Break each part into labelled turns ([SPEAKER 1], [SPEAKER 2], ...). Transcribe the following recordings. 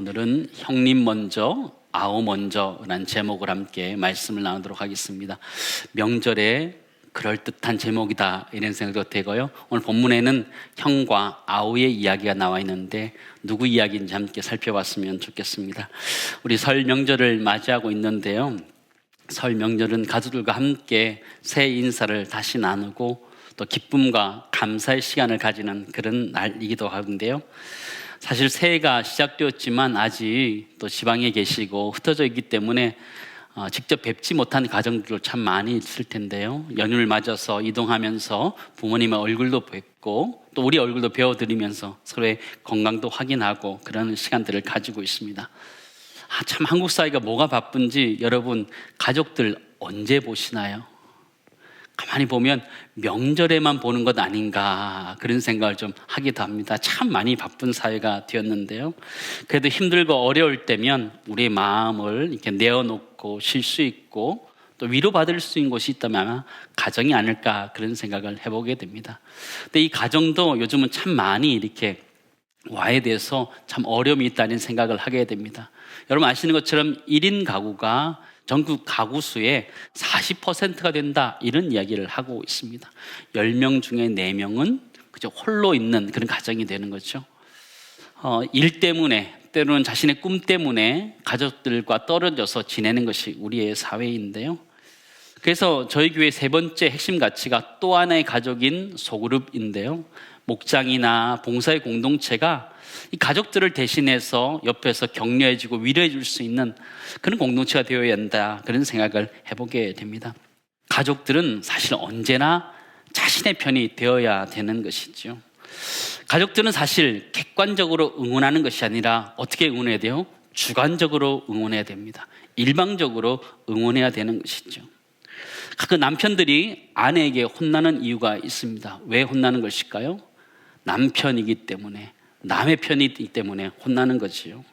[SPEAKER 1] 오늘은 형님 먼저 아우 먼저라는 제목을 함께 말씀을 나누도록 하겠습니다. 명절에 그럴듯한 제목이다 이런 생각도 되고요. 오늘 본문에는 형과 아우의 이야기가 나와 있는데 누구 이야기인지 함께 살펴봤으면 좋겠습니다. 우리 설 명절을 맞이하고 있는데요, 설 명절은 가족들과 함께 새해 인사를 다시 나누고 또 기쁨과 감사의 시간을 가지는 그런 날이기도 하는데요, 사실 새해가 시작되었지만 아직 또 지방에 계시고 흩어져 있기 때문에 직접 뵙지 못한 가정들도 참 많이 있을 텐데요, 연휴를 맞아서 이동하면서 부모님의 얼굴도 뵙고 또 우리 얼굴도 배워드리면서 서로의 건강도 확인하고 그런 시간들을 가지고 있습니다. 참 한국 사회가 뭐가 바쁜지 여러분 가족들 언제 보시나요? 가만히 보면 명절에만 보는 것 아닌가 그런 생각을 좀 하기도 합니다. 참 많이 바쁜 사회가 되었는데요, 그래도 힘들고 어려울 때면 우리의 마음을 이렇게 내어놓고 쉴 수 있고 또 위로받을 수 있는 곳이 있다면 아마 가정이 아닐까 그런 생각을 해보게 됩니다. 근데 이 가정도 요즘은 참 많이 이렇게 와해돼서 참 어려움이 있다는 생각을 하게 됩니다. 여러분 아시는 것처럼 1인 가구가 전국 가구 수의 40%가 된다 이런 이야기를 하고 있습니다. 10명 중에 4명은 그저 홀로 있는 그런 가정이 되는 거죠. 일 때문에 때로는 자신의 꿈 때문에 가족들과 떨어져서 지내는 것이 우리의 사회인데요, 그래서 저희 교회 세 번째 핵심 가치가 또 하나의 가족인 소그룹인데요, 목장이나 봉사의 공동체가 이 가족들을 대신해서 옆에서 격려해주고 위로해줄 수 있는 그런 공동체가 되어야 한다 그런 생각을 해보게 됩니다. 가족들은 사실 언제나 자신의 편이 되어야 되는 것이죠. 가족들은 사실 객관적으로 응원하는 것이 아니라 어떻게 응원해야 돼요? 주관적으로 응원해야 됩니다. 일방적으로 응원해야 되는 것이죠. 그 남편들이 아내에게 혼나는 이유가 있습니다. 왜 혼나는 것일까요? 남편이기 때문에, 남의 편이기 때문에 혼나는 거지요.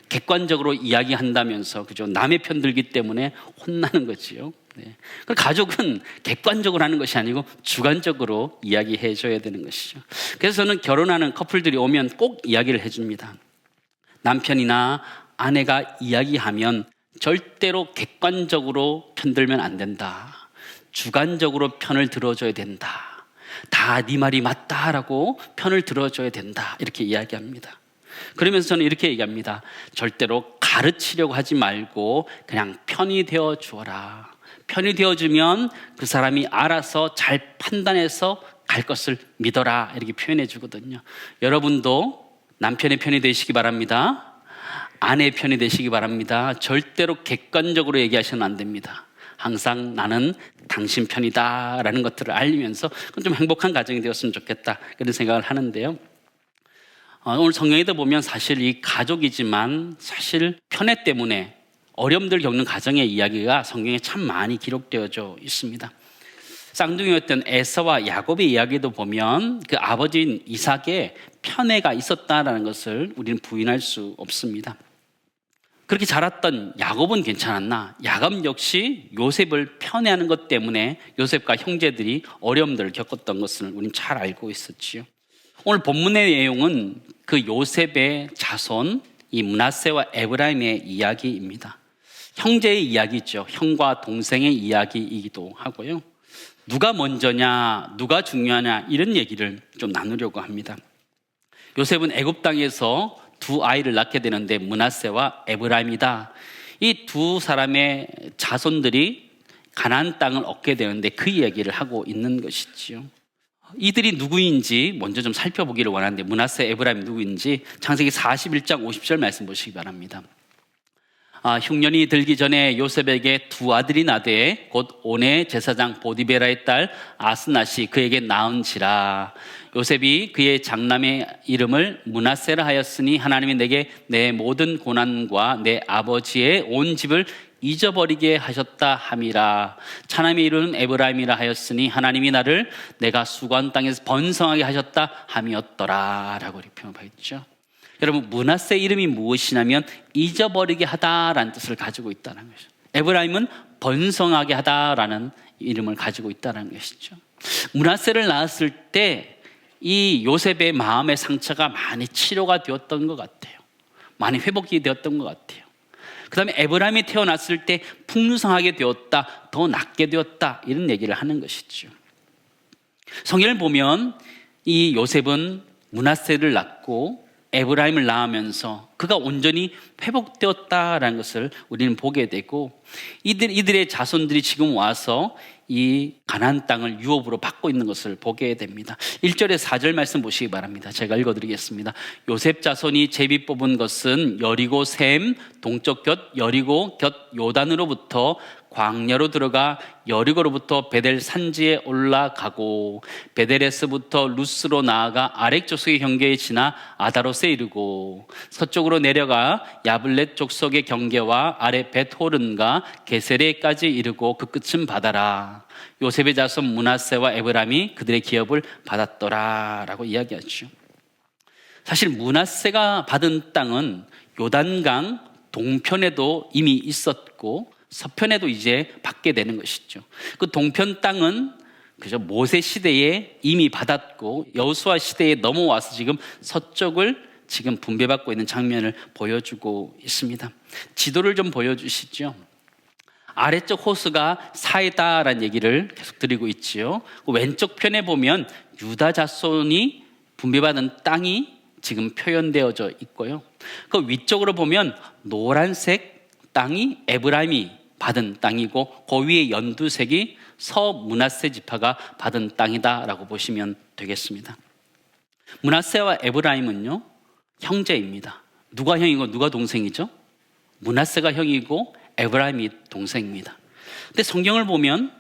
[SPEAKER 1] 객관적으로 이야기한다면서 그죠? 남의 편 들기 때문에 혼나는 거지요. 네. 가족은 객관적으로 하는 것이 아니고 주관적으로 이야기해 줘야 되는 것이죠. 그래서 저는 결혼하는 커플들이 오면 꼭 이야기를 해줍니다. 남편이나 아내가 이야기하면 절대로 객관적으로 편들면 안 된다. 주관적으로 편을 들어줘야 된다. 다 네 말이 맞다라고 편을 들어줘야 된다 이렇게 이야기합니다. 그러면서 저는 이렇게 얘기합니다. 절대로 가르치려고 하지 말고 그냥 편이 되어 주어라. 편이 되어주면 그 사람이 알아서 잘 판단해서 갈 것을 믿어라 이렇게 표현해 주거든요. 여러분도 남편의 편이 되시기 바랍니다. 아내의 편이 되시기 바랍니다. 절대로 객관적으로 얘기하시면 안 됩니다. 항상 나는 당신 편이다 라는 것들을 알리면서 좀 행복한 가정이 되었으면 좋겠다 그런 생각을 하는데요, 오늘 성경에도 보면 사실 이 가족이지만 사실 편애 때문에 어려움들 겪는 가정의 이야기가 성경에 참 많이 기록되어져 있습니다. 쌍둥이였던 에서와 야곱의 이야기도 보면 그 아버지인 이삭의 편애가 있었다는 것을 우리는 부인할 수 없습니다. 그렇게 자랐던 야곱은 괜찮았나? 야곱 역시 요셉을 편애하는 것 때문에 요셉과 형제들이 어려움들을 겪었던 것을 우리는 잘 알고 있었지요. 오늘 본문의 내용은 그 요셉의 자손 이 므낫세와 에브라임의 이야기입니다. 형제의 이야기죠. 형과 동생의 이야기이기도 하고요. 누가 먼저냐, 누가 중요하냐 이런 얘기를 좀 나누려고 합니다. 요셉은 애굽 땅에서 두 아이를 낳게 되는데 므낫세와 에브라임이다. 이 두 사람의 자손들이 가나안 땅을 얻게 되는데 그 얘기를 하고 있는 것이지요. 이들이 누구인지 먼저 좀 살펴보기를 원하는데 므낫세, 에브라임 누구인지 창세기 41장 50절 말씀 보시기 바랍니다. 흉년이 들기 전에 요셉에게 두 아들이 나되 곧 온의 제사장 보디베라의 딸 아스낫이 그에게 낳은지라. 요셉이 그의 장남의 이름을 므낫세라 하였으니 하나님이 내게 내 모든 고난과 내 아버지의 온 집을 잊어버리게 하셨다 함이라. 차남의 이름은 에브라임이라 하였으니 하나님이 나를 내가 수고한 땅에서 번성하게 하셨다 함이었더라 라고 이렇게 표현하였죠. 여러분 므낫세 이름이 무엇이냐면 잊어버리게 하다라는 뜻을 가지고 있다는 것이죠. 에브라임은 번성하게 하다라는 이름을 가지고 있다는 것이죠. 므낫세를 낳았을 때 이 요셉의 마음의 상처가 많이 치료가 되었던 것 같아요. 많이 회복이 되었던 것 같아요. 그 다음에 에브라임이 태어났을 때 풍성하게 되었다, 더 낫게 되었다, 이런 얘기를 하는 것이죠. 성경을 보면 이 요셉은 므낫세를 낳고 에브라임을 낳으면서 그가 온전히 회복되었다라는 것을 우리는 보게 되고, 이들의 자손들이 지금 와서 이 가나안 땅을 유업으로 받고 있는 것을 보게 됩니다. 1절에 4절 말씀 보시기 바랍니다. 제가 읽어드리겠습니다. 요셉 자손이 제비 뽑은 것은 여리고 셈 동쪽 곁 여리고 곁 요단으로부터 광야로 들어가 여리고로부터 베델 산지에 올라가고 베델에서부터 루스로 나아가 아렉 족속의 경계에 지나 아다롯에 이르고 서쪽으로 내려가 야블렛 족속의 경계와 아래 벳호른과 게세레까지 이르고 그 끝은 바다라. 요셉의 자손 므낫세와 에브라임이 그들의 기업을 받았더라 라고 이야기하죠. 사실 므낫세가 받은 땅은 요단강 동편에도 이미 있었고 서편에도 이제 받게 되는 것이죠. 그 동편 땅은 그저 모세 시대에 이미 받았고 여호수아 시대에 넘어와서 지금 서쪽을 지금 분배받고 있는 장면을 보여주고 있습니다. 지도를 좀 보여주시죠. 아래쪽 호수가 사이다라는 얘기를 계속 드리고 있지요. 왼쪽 편에 보면 유다 자손이 분배받은 땅이 지금 표현되어져 있고요. 그 위쪽으로 보면 노란색 땅이 에브라임이 받은 땅이고 그 위에 연두색이 서므낫세 지파가 받은 땅이다라고 보시면 되겠습니다. 므낫세와 에브라임은요 형제입니다. 누가 형이고 누가 동생이죠? 므낫세가 형이고 에브라임이 동생입니다. 근데 성경을 보면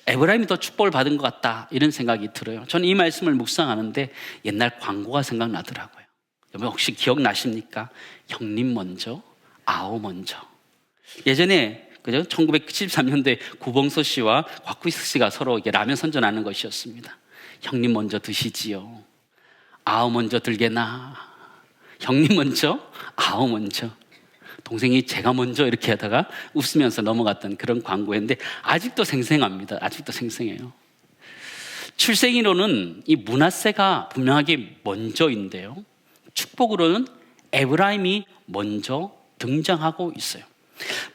[SPEAKER 1] 에브라임이 더 축복을 받은 것 같다 이런 생각이 들어요. 저는 이 말씀을 묵상하는데 옛날 광고가 생각나더라고요. 여러분 혹시 기억나십니까? 형님 먼저 아우 먼저. 예전에 그죠? 1973년도에 구봉서 씨와 곽구이석 씨가 서로 이렇게 라면 선전하는 것이었습니다. 형님 먼저 드시지요. 아우 먼저 들게나. 형님 먼저, 아우 먼저. 동생이 제가 먼저 이렇게 하다가 웃으면서 넘어갔던 그런 광고였는데 아직도 생생합니다. 아직도 생생해요. 출생이로는 이 므낫세가 분명하게 먼저인데요. 축복으로는 에브라임이 먼저 등장하고 있어요.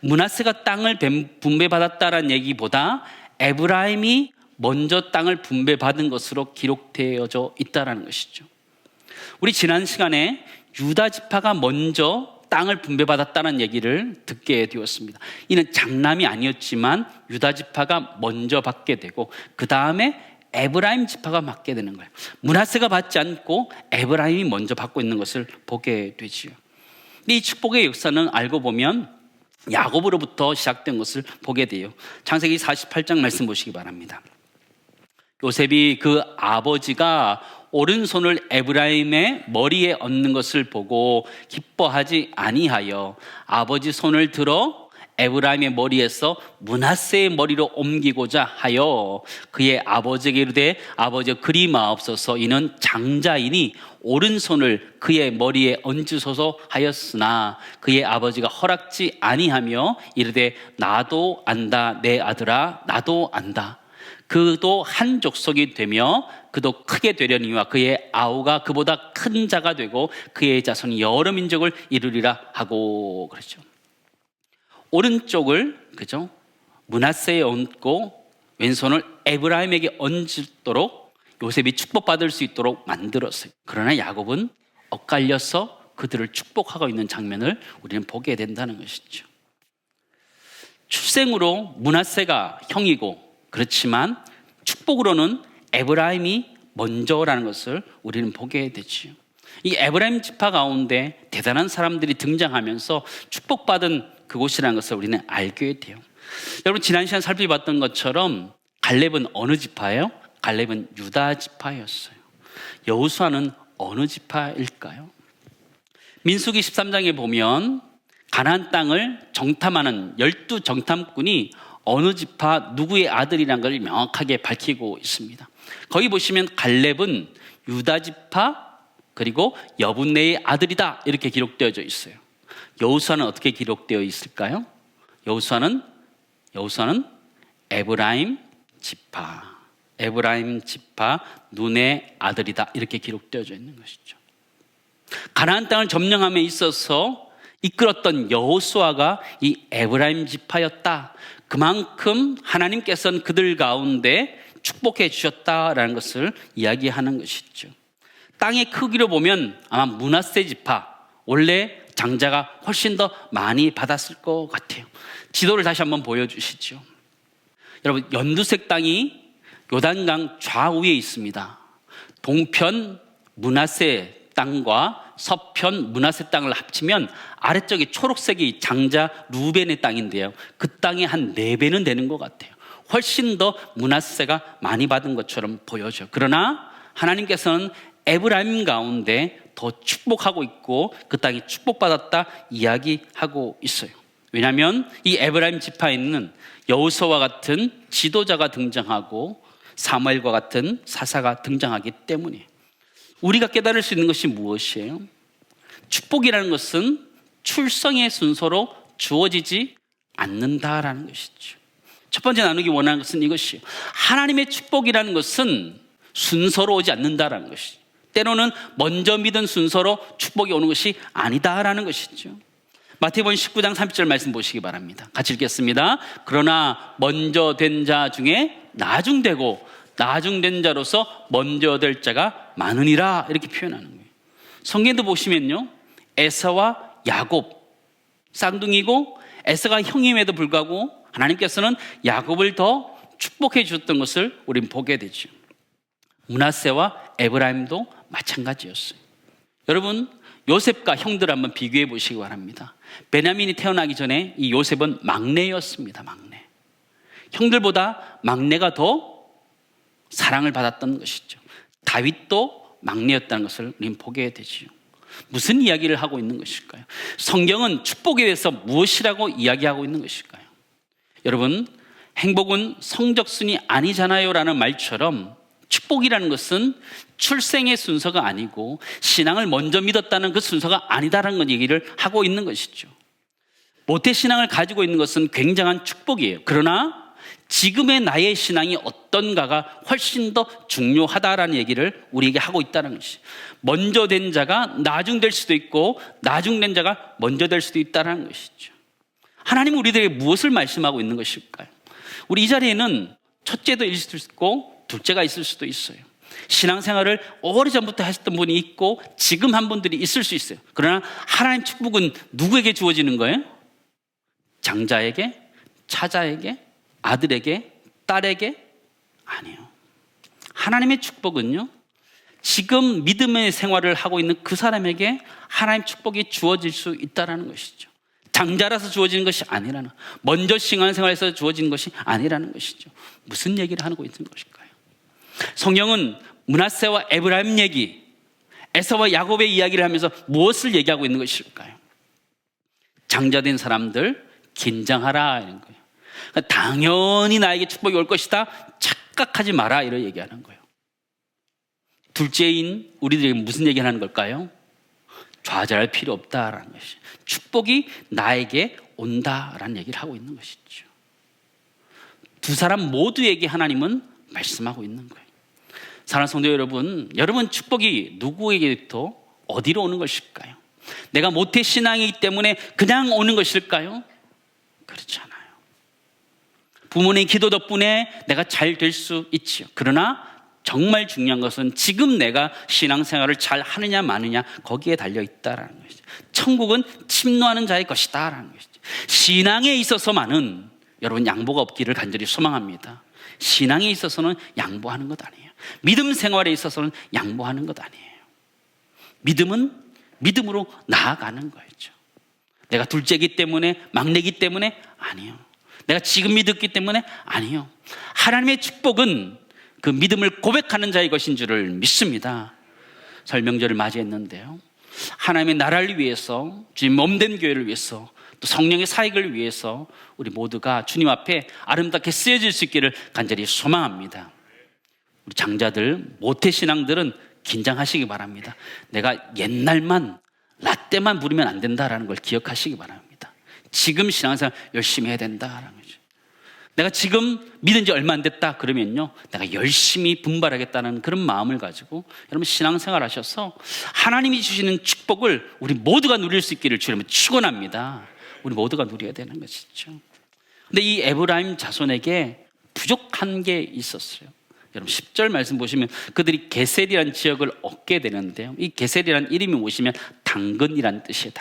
[SPEAKER 1] 므낫세가 땅을 분배받았다라는 얘기보다 에브라임이 먼저 땅을 분배받은 것으로 기록되어져 있다는 것이죠. 우리 지난 시간에 유다 지파가 먼저 땅을 분배받았다는 얘기를 듣게 되었습니다. 이는 장남이 아니었지만 유다 지파가 먼저 받게 되고 그 다음에 에브라임 지파가 받게 되는 거예요. 므낫세가 받지 않고 에브라임이 먼저 받고 있는 것을 보게 되지요. 이 축복의 역사는 알고 보면 야곱으로부터 시작된 것을 보게 돼요. 창세기 48장 말씀 보시기 바랍니다. 요셉이 그 아버지가 오른손을 에브라임의 머리에 얹는 것을 보고 기뻐하지 아니하여 아버지 손을 들어 에브라임의 머리에서 므낫세의 머리로 옮기고자 하여 그의 아버지에게 이르되 아버지 그리 마옵소서 이는 장자이니 오른손을 그의 머리에 얹으소서 하였으나 그의 아버지가 허락지 아니하며 이르되 나도 안다 내 아들아 나도 안다. 그도 한 족속이 되며 그도 크게 되려니와 그의 아우가 그보다 큰 자가 되고 그의 자손이 여러 민족을 이루리라 하고 그러죠. 오른쪽을 그죠? 므낫세에 얹고 왼손을 에브라임에게 얹도록 요셉이 축복받을 수 있도록 만들었어요. 그러나 야곱은 엇갈려서 그들을 축복하고 있는 장면을 우리는 보게 된다는 것이죠. 출생으로 므낫세가 형이고 그렇지만 축복으로는 에브라임이 먼저라는 것을 우리는 보게 되죠. 이 에브라임 지파 가운데 대단한 사람들이 등장하면서 축복받은 그곳이라는 것을 우리는 알게 돼요. 여러분 지난 시간 살펴봤던 것처럼 갈렙은 어느 지파예요? 갈렙은 유다 지파였어요. 여호수아는 어느 지파일까요? 민수기 13장에 보면 가나안 땅을 정탐하는 12정탐꾼이 어느 지파 누구의 아들이라는 걸 명확하게 밝히고 있습니다. 거기 보시면 갈렙은 유다 지파 그리고 여분네의 아들이다 이렇게 기록되어져 있어요. 여호수아는 어떻게 기록되어 있을까요? 여호수아는 에브라임 지파 눈의 아들이다 이렇게 기록되어져 있는 것이죠. 가나안 땅을 점령함에 있어서 이끌었던 여호수아가 이 에브라임 지파였다. 그만큼 하나님께서는 그들 가운데 축복해 주셨다라는 것을 이야기하는 것이죠. 땅의 크기로 보면 아마 므낫세 지파, 원래 장자가 훨씬 더 많이 받았을 것 같아요. 지도를 다시 한번 보여주시죠. 여러분, 연두색 땅이 요단강 좌우에 있습니다. 동편 므낫세 땅과 서편 므낫세 땅을 합치면 아래쪽이 초록색이 장자 루벤의 땅인데요, 그 땅의 한 4배는 되는 것 같아요. 훨씬 더 므낫세가 많이 받은 것처럼 보여져요. 그러나 하나님께서는 에브라임 가운데 더 축복하고 있고 그 땅이 축복받았다 이야기하고 있어요. 왜냐하면 이 에브라임 지파에는 여호수아와 같은 지도자가 등장하고 사무엘과 같은 사사가 등장하기 때문이에요. 우리가 깨달을 수 있는 것이 무엇이에요? 축복이라는 것은 출생의 순서로 주어지지 않는다라는 것이죠. 첫 번째 나누기 원하는 것은 이것이에요. 하나님의 축복이라는 것은 순서로 오지 않는다라는 것이죠. 때로는 먼저 믿은 순서로 축복이 오는 것이 아니다라는 것이죠. 마태복음 19장 30절 말씀 보시기 바랍니다. 같이 읽겠습니다. 그러나 먼저 된 자 중에 나중되고 나중된 자로서 먼저 될 자가 많으니라, 이렇게 표현하는 거예요. 성경도 보시면요, 에사와 야곱 쌍둥이고 에사가 형임에도 불구하고 하나님께서는 야곱을 더 축복해 주셨던 것을 우리는 보게 되죠. 므낫세와 에브라임도 마찬가지였어요. 여러분, 요셉과 형들을 한번 비교해 보시기 바랍니다. 베냐민이 태어나기 전에 이 요셉은 막내였습니다. 막내. 형들보다 막내가 더 사랑을 받았던 것이죠. 다윗도 막내였다는 것을 우리는 보게 되지요. 무슨 이야기를 하고 있는 것일까요? 성경은 축복에 대해서 무엇이라고 이야기하고 있는 것일까요? 여러분, 행복은 성적순이 아니잖아요 라는 말처럼 축복이라는 것은 출생의 순서가 아니고 신앙을 먼저 믿었다는 그 순서가 아니다라는 얘기를 하고 있는 것이죠. 모태신앙을 가지고 있는 것은 굉장한 축복이에요. 그러나 지금의 나의 신앙이 어떤가가 훨씬 더 중요하다라는 얘기를 우리에게 하고 있다는 것이, 먼저 된 자가 나중될 수도 있고 나중된 자가 먼저 될 수도 있다는 것이죠. 하나님은 우리들에게 무엇을 말씀하고 있는 것일까요? 우리 이 자리에는 첫째도 있을 수 있고 둘째가 있을 수도 있어요. 신앙생활을 오래전부터 하셨던 분이 있고 지금 한 분들이 있을 수 있어요. 그러나 하나님 축복은 누구에게 주어지는 거예요? 장자에게, 차자에게, 아들에게, 딸에게? 아니에요. 하나님의 축복은요, 지금 믿음의 생활을 하고 있는 그 사람에게 하나님 축복이 주어질 수 있다는 것이죠. 장자라서 주어지는 것이 아니라는, 먼저 신앙생활에서 주어지는 것이 아니라는 것이죠. 무슨 얘기를 하고 있는 것일까요? 성경은 므낫세와 에브라임 얘기, 에사와 야곱의 이야기를 하면서 무엇을 얘기하고 있는 것일까요? 장자된 사람들 긴장하라, 이런 거예요. 그러니까 당연히 나에게 축복이 올 것이다, 착각하지 마라, 이런 얘기하는 거예요. 둘째인 우리들에게 무슨 얘기를 하는 걸까요? 좌절할 필요 없다라는 것이, 축복이 나에게 온다라는 얘기를 하고 있는 것이죠. 두 사람 모두에게 하나님은 말씀하고 있는 거예요. 사랑하는 성도 여러분, 여러분 축복이 누구에게부터 어디로 오는 것일까요? 내가 모태신앙이기 때문에 그냥 오는 것일까요? 그렇지 않아요. 부모님 기도 덕분에 내가 잘 될 수 있지요. 그러나 정말 중요한 것은 지금 내가 신앙생활을 잘 하느냐 마느냐, 거기에 달려있다라는 것이죠. 천국은 침노하는 자의 것이다라는 것이죠. 신앙에 있어서만은 여러분 양보가 없기를 간절히 소망합니다. 신앙에 있어서는 양보하는 것 아니에요. 믿음 생활에 있어서는 양보하는 것 아니에요. 믿음은 믿음으로 나아가는 거죠. 내가 둘째이기 때문에, 막내이기 때문에? 아니요. 내가 지금 믿었기 때문에? 아니요. 하나님의 축복은 그 믿음을 고백하는 자의 것인 줄을 믿습니다. 설명절을 맞이했는데요, 하나님의 나라를 위해서, 주님 몸된 교회를 위해서, 또 성령의 사역을 위해서 우리 모두가 주님 앞에 아름답게 쓰여질 수 있기를 간절히 소망합니다. 우리 장자들, 모태신앙들은 긴장하시기 바랍니다. 내가 옛날만, 라떼만 부리면 안 된다라는 걸 기억하시기 바랍니다. 지금 신앙생활 열심히 해야 된다라는 거죠. 내가 지금 믿은 지 얼마 안 됐다 그러면요, 내가 열심히 분발하겠다는 그런 마음을 가지고 여러분 신앙생활 하셔서 하나님이 주시는 축복을 우리 모두가 누릴 수 있기를 주님은 축원합니다. 우리 모두가 누려야 되는 것이죠. 근데 이 에브라임 자손에게 부족한 게 있었어요. 여러분 10절 말씀 보시면 그들이 게셀이라는 지역을 얻게 되는데요, 이 게셀이라는 이름이 보시면 당근이라는 뜻이에요.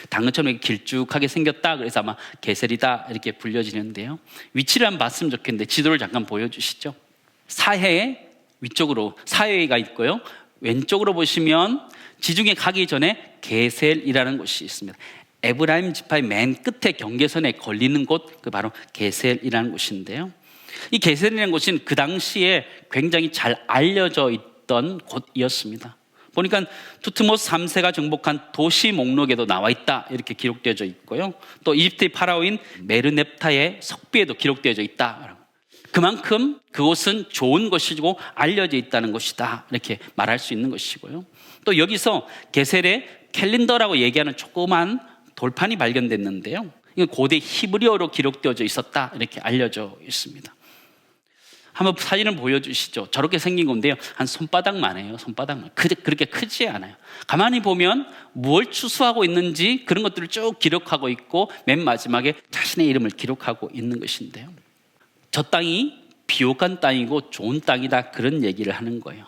[SPEAKER 1] 당근처럼 이렇게 길쭉하게 생겼다, 그래서 아마 게셀이다 이렇게 불려지는데요, 위치를 한번 봤으면 좋겠는데 지도를 잠깐 보여주시죠. 사해의 위쪽으로 사해가 있고요, 왼쪽으로 보시면 지중해 가기 전에 게셀이라는 곳이 있습니다. 에브라임 지파의 맨 끝에 경계선에 걸리는 곳, 그 바로 게셀이라는 곳인데요, 이 게셀이라는 곳은 그 당시에 굉장히 잘 알려져 있던 곳이었습니다. 보니까 투트모스 3세가 정복한 도시 목록에도 나와 있다 이렇게 기록되어져 있고요, 또 이집트의 파라오인 메르넵타의 석비에도 기록되어져 있다. 그만큼 그곳은 좋은 것이고 알려져 있다는 것이다 이렇게 말할 수 있는 것이고요, 또 여기서 게셀의 캘린더라고 얘기하는 조그만 돌판이 발견됐는데요, 이건 고대 히브리어로 기록되어져 있었다 이렇게 알려져 있습니다. 한번 사진을 보여주시죠. 저렇게 생긴 건데요, 한 손바닥만 해요. 손바닥만. 그렇게 크지 않아요. 가만히 보면 무엇을 추수하고 있는지 그런 것들을 쭉 기록하고 있고, 맨 마지막에 자신의 이름을 기록하고 있는 것인데요, 저 땅이 비옥한 땅이고 좋은 땅이다 그런 얘기를 하는 거예요.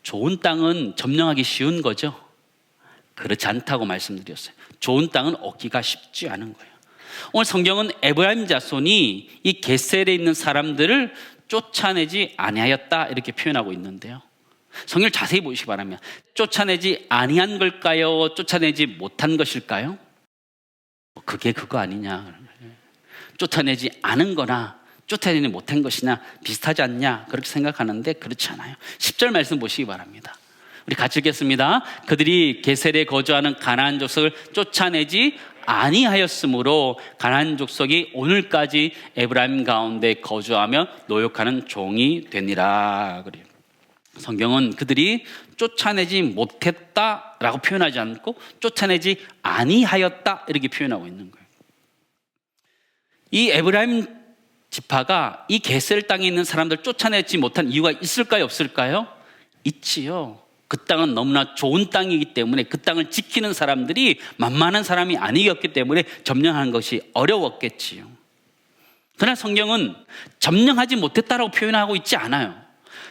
[SPEAKER 1] 좋은 땅은 점령하기 쉬운 거죠? 그렇지 않다고 말씀드렸어요. 좋은 땅은 얻기가 쉽지 않은 거예요. 오늘 성경은 에브라임 자손이 이 게셀에 있는 사람들을 쫓아내지 아니하였다 이렇게 표현하고 있는데요, 성경을 자세히 보시기 바랍니다. 쫓아내지 아니한 걸까요? 쫓아내지 못한 것일까요? 그게 그거 아니냐, 쫓아내지 않은 거나 쫓아내지 못한 것이나 비슷하지 않냐 그렇게 생각하는데 그렇지 않아요. 10절 말씀 보시기 바랍니다. 우리 같이 읽겠습니다. 그들이 게셀에 거주하는 가나안 족속을 쫓아내지 아니하였으므로 가나안 족속이 오늘까지 에브라임 가운데 거주하며 노역하는 종이 되니라. 그래요. 성경은 그들이 쫓아내지 못했다라고 표현하지 않고 쫓아내지 아니하였다 이렇게 표현하고 있는 거예요. 이 에브라임 지파가 이 게셀 땅에 있는 사람들 쫓아내지 못한 이유가 있을까요, 없을까요? 있지요. 그 땅은 너무나 좋은 땅이기 때문에 그 땅을 지키는 사람들이 만만한 사람이 아니었기 때문에 점령하는 것이 어려웠겠지요. 그러나 성경은 점령하지 못했다라고 표현하고 있지 않아요.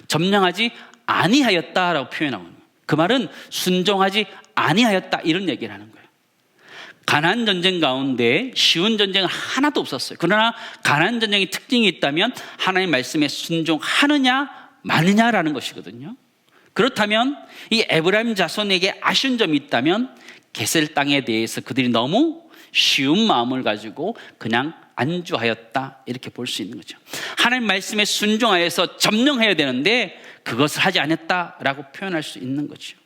[SPEAKER 1] 점령하지 아니하였다라고 표현하고 있는 거예요. 그 말은 순종하지 아니하였다 이런 얘기를 하는 거예요. 가나안 전쟁 가운데 쉬운 전쟁은 하나도 없었어요. 그러나 가나안 전쟁의 특징이 있다면 하나님의 말씀에 순종하느냐 마느냐라는 것이거든요. 그렇다면 이 에브라임 자손에게 아쉬운 점이 있다면 게셀 땅에 대해서 그들이 너무 쉬운 마음을 가지고 그냥 안주하였다 이렇게 볼 수 있는 거죠. 하나님 말씀에 순종하여서 점령해야 되는데 그것을 하지 않았다라고 표현할 수 있는 거죠.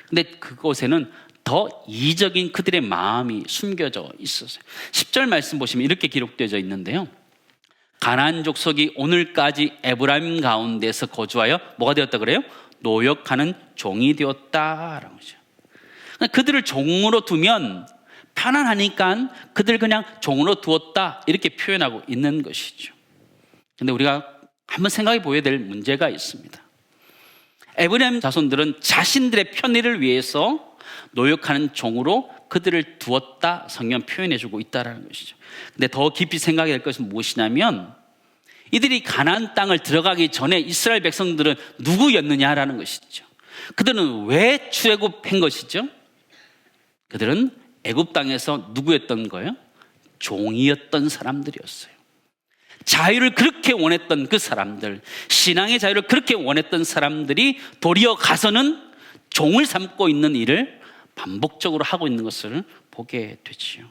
[SPEAKER 1] 근데 그곳에는 더 이적인 그들의 마음이 숨겨져 있었어요. 10절 말씀 보시면 이렇게 기록되어 있는데요, 가나안 족속이 오늘까지 에브라임 가운데서 거주하여 뭐가 되었다 그래요? 노역하는 종이 되었다라고 하죠. 그들을 종으로 두면 편안하니까 그들 그냥 종으로 두었다 이렇게 표현하고 있는 것이죠. 그런데 우리가 한번 생각해 보아야 될 문제가 있습니다. 에브라임 자손들은 자신들의 편의를 위해서 노역하는 종으로 그들을 두었다 성경 표현해주고 있다는 것이죠. 근데 더 깊이 생각해야 될 것은 무엇이냐면 이들이 가나안 땅을 들어가기 전에 이스라엘 백성들은 누구였느냐라는 것이죠. 그들은 왜 출애굽한 것이죠? 그들은 애굽 땅에서 누구였던 거예요? 종이었던 사람들이었어요. 자유를 그렇게 원했던 그 사람들, 신앙의 자유를 그렇게 원했던 사람들이 도리어 가서는 종을 삼고 있는 일을 반복적으로 하고 있는 것을 보게 되지요.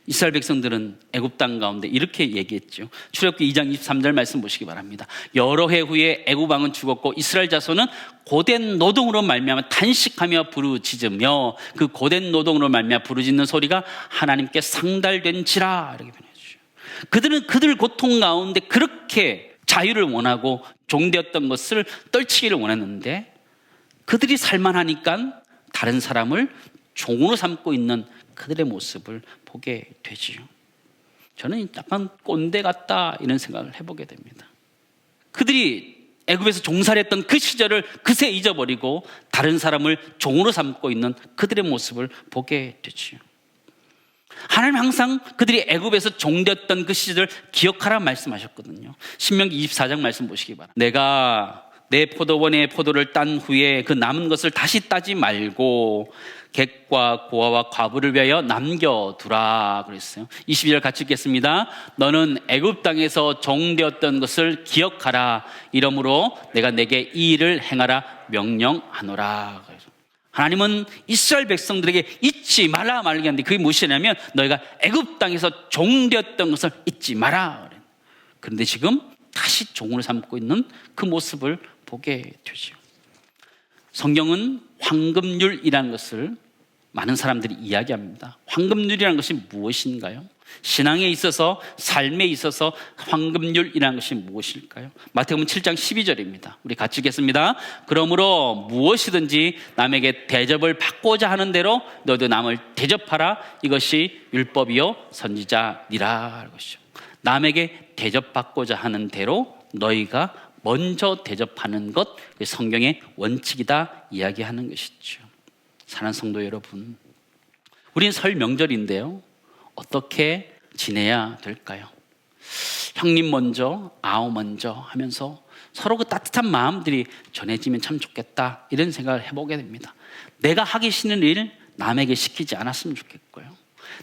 [SPEAKER 1] 이스라엘 백성들은 애굽 땅 가운데 이렇게 얘기했죠. 출애굽기 2장 23절 말씀 보시기 바랍니다. 여러 해 후에 애굽 왕은 죽었고 이스라엘 자손은 고된 노동으로 말미암아 탄식하며 부르짖으며 그 고된 노동으로 말미암아 부르짖는 소리가 하나님께 상달된지라 이렇게 변해주죠. 그들은 그들 고통 가운데 그렇게 자유를 원하고 종되었던 것을 떨치기를 원했는데 그들이 살만하니까 다른 사람을 종으로 삼고 있는 그들의 모습을 보게 되지요. 저는 약간 꼰대 같다 이런 생각을 해보게 됩니다. 그들이 애굽에서 종살이했던 그 시절을 그새 잊어버리고 다른 사람을 종으로 삼고 있는 그들의 모습을 보게 되지요. 하나님 항상 그들이 애굽에서 종되었던 그 시절을 기억하라 말씀하셨거든요. 신명기 24장 말씀 보시기 바랍니다. 내가 내 포도원의 포도를 딴 후에 그 남은 것을 다시 따지 말고 객과 고아와 과부를 위하여 남겨두라 그랬어요. 22절 같이 읽겠습니다. 너는 애굽 땅에서 종되었던 것을 기억하라. 이러므로 내가 내게 이 일을 행하라 명령하노라. 하나님은 이스라엘 백성들에게 잊지 말라 말게 하는데 그게 무엇이냐면 너희가 애굽 땅에서 종되었던 것을 잊지 마라. 그런데 지금 다시 종으로 삼고 있는 그 모습을 보게 되죠. 성경은 황금률이라는 것을 많은 사람들이 이야기합니다. 황금률이라는 것이 무엇인가요? 신앙에 있어서 삶에 있어서 황금률이라는 것이 무엇일까요? 마태복음 7장 12절입니다. 우리 같이 읽겠습니다. 그러므로 무엇이든지 남에게 대접을 받고자 하는 대로 너도 남을 대접하라. 이것이 율법이요 선지자니라. 것이죠. 남에게 대접받고자 하는 대로 너희가 먼저 대접하는 것, 성경의 원칙이다 이야기하는 것이죠. 사랑하는 성도 여러분, 우리는 설 명절인데요, 어떻게 지내야 될까요? 형님 먼저, 아우 먼저 하면서 서로 그 따뜻한 마음들이 전해지면 참 좋겠다 이런 생각을 해보게 됩니다. 내가 하기 싫은 일 남에게 시키지 않았으면 좋겠고요,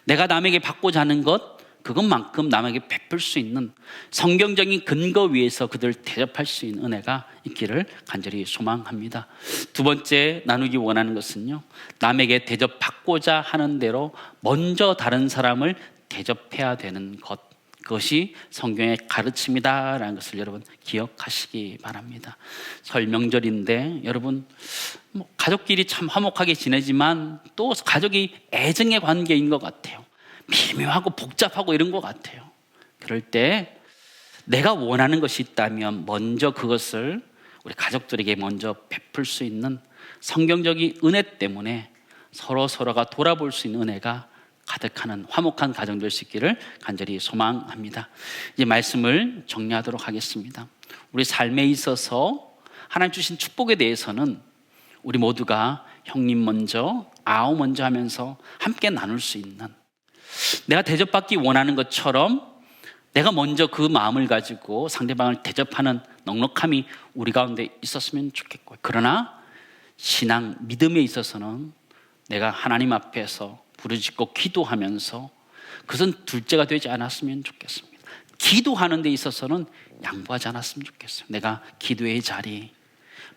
[SPEAKER 1] 내가 남에게 받고자 하는 것 그것만큼 남에게 베풀 수 있는 성경적인 근거 위에서 그들을 대접할 수 있는 은혜가 있기를 간절히 소망합니다. 두 번째 나누기 원하는 것은요, 남에게 대접받고자 하는 대로 먼저 다른 사람을 대접해야 되는 것, 그것이 성경의 가르침이다라는 것을 여러분 기억하시기 바랍니다. 설 명절인데 여러분 가족끼리 참 화목하게 지내지만 또 가족이 애정의 관계인 것 같아요. 미묘하고 복잡하고 이런 것 같아요. 그럴 때 내가 원하는 것이 있다면 먼저 그것을 우리 가족들에게 먼저 베풀 수 있는 성경적인 은혜 때문에 서로가 돌아볼 수 있는 은혜가 가득하는 화목한 가정 될 수 있기를 간절히 소망합니다. 이제 말씀을 정리하도록 하겠습니다. 우리 삶에 있어서 하나님 주신 축복에 대해서는 우리 모두가 형님 먼저, 아우 먼저 하면서 함께 나눌 수 있는, 내가 대접받기 원하는 것처럼 내가 먼저 그 마음을 가지고 상대방을 대접하는 넉넉함이 우리 가운데 있었으면 좋겠고요. 그러나 신앙, 믿음에 있어서는 내가 하나님 앞에서 부르짖고 기도하면서 그것은 둘째가 되지 않았으면 좋겠습니다. 기도하는 데 있어서는 양보하지 않았으면 좋겠어요. 내가 기도의 자리,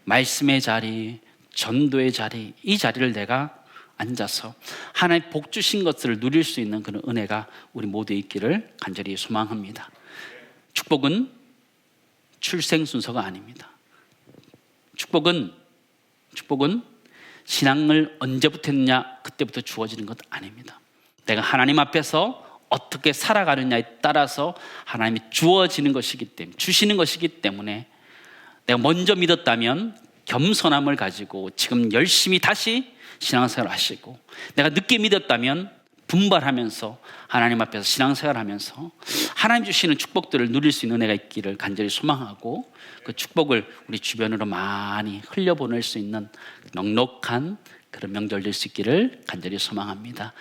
[SPEAKER 1] 말씀의 자리, 전도의 자리, 이 자리를 내가 앉아서 하나님 복 주신 것들을 누릴 수 있는 그런 은혜가 우리 모두에 있기를 간절히 소망합니다. 축복은 출생 순서가 아닙니다. 축복은 신앙을 언제부터 했느냐 그때부터 주어지는 것 아닙니다. 내가 하나님 앞에서 어떻게 살아가느냐에 따라서 하나님이 주어지는 것이기 때문에, 주시는 것이기 때문에 내가 먼저 믿었다면 겸손함을 가지고 지금 열심히 다시 신앙생활을 하시고, 내가 늦게 믿었다면 분발하면서 하나님 앞에서 신앙생활을 하면서 하나님 주시는 축복들을 누릴 수 있는 은혜가 있기를 간절히 소망하고, 그 축복을 우리 주변으로 많이 흘려보낼 수 있는 넉넉한 그런 명절 될 수 있기를 간절히 소망합니다.